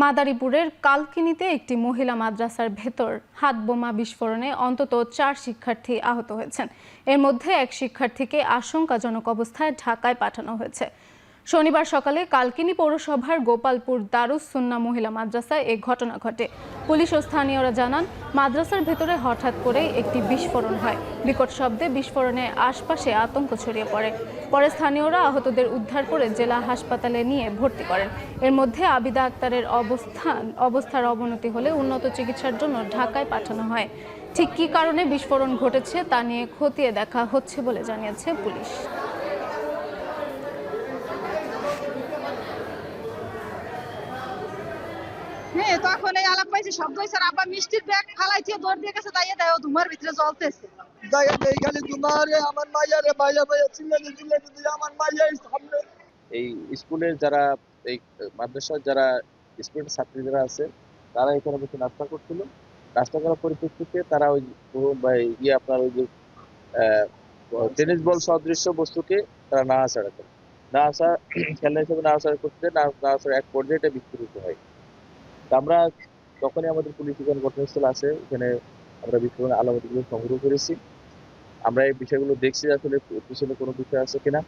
মাদারীপুরের কালকিনিতে একটি মহিলা মাদ্রাসার ভেতর হাতবোমা বিস্ফোরণে অন্তত ৪ শিক্ষার্থী আহত হয়েছেন। এর মধ্যে এক শিক্ষার্থীকে আশঙ্কাজনক অবস্থায় ঢাকায় পাঠানো হয়েছে। শনিবার সকালে কালকিনি পৌরসভার গোপালপুর দারুস সুন্নাহ মহিলা মাদ্রাসায় এ ঘটনা ঘটে। পুলিশ ও স্থানীয়রা জানান, মাদ্রাসার ভেতরে হঠাৎ করেই একটি বিস্ফোরণ হয়। বিকট শব্দে বিস্ফোরণে আশপাশে আতঙ্ক ছড়িয়ে পড়ে। পরে স্থানীয়রা আহতদের উদ্ধার করে জেলা হাসপাতালে নিয়ে ভর্তি করেন। এর মধ্যে আবিদা আক্তারের অবস্থার অবনতি হলে উন্নত চিকিৎসার জন্য ঢাকায় পাঠানো হয়। ঠিক কী কারণে বিস্ফোরণ ঘটেছে তা নিয়ে খতিয়ে দেখা হচ্ছে বলে জানিয়েছে পুলিশ। হ্যাঁ, তখন এই আলাপ পাইছি, শব্দ হয়েছে, আর আব্বা মিষ্টির ব্যাগ ফালাইছে, দৌড় দিয়ে গেছে, তাই দেয় ধুমার ভিতরে জ্বলতেছে। এই স্কুলের যারা এই মাদ্রাসার যারা স্টুডেন্ট ছাত্রী যারা আছে, তারা এখানে বসে নাস্তা করছিল। নাস্তা করার পরিপ্রেক্ষিতে তারা ওই আপনার ওই যে টেনিস বল সদৃশ্য বস্তুকে তারা নাড়াচাড়া করে, খেলনা হিসেবে নাড়াচাড়া করতে নাড়াচাড়া এক পর্যায়ে এটা বিস্ফোরিত হয়। তা আমরা তখনই আমাদের পুলিশ এখানে ঘটনাস্থলে আসে। এখানে আমরা বিস্ফোরণের আলামতগুলো সংগ্রহ করেছি। আমরা এই বিষয়গুলো দেখছি আসলে পিছনে কোনো বিষয় আছে কিনা।